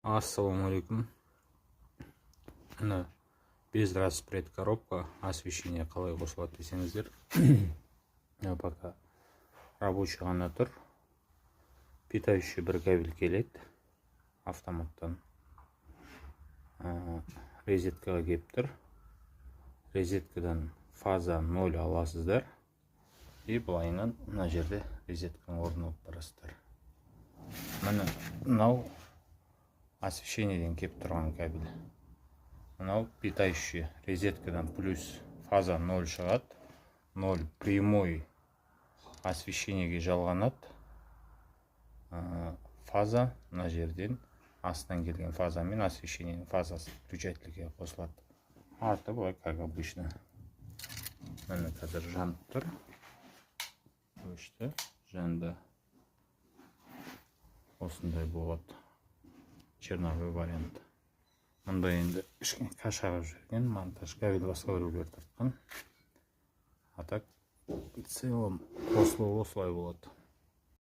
Ассаламу алейкум. Мына безраспред коробка, освещение қалай қосылады десеңіздер. Пока рабочий ғана тұр. Питающий бір кабель келеді автоматтан. Розеткаға келіп тұр. Розеткадан фаза 0 аласыздар. И былайынан мына жерде розетканың орнын алып барасыздар. Мынау освещениеден келіп тұрған кабель. Мынау питающий розеткадан плюс фаза 0 шығады. 0 прямой освещениеге жалғанады. Фаза мына жерден астынан келген фаза мен освещениенің фазасы включательге қосылады. Арты былай как обычно. Міне қазір жанып тұр. Өшті, жанды. Осындай болады. Черновой вариант. Мұнда енді кішкене қашағып жүрген монтаж кабель басқа біреулер тартқан. А так в целом қосылуы осылай болады.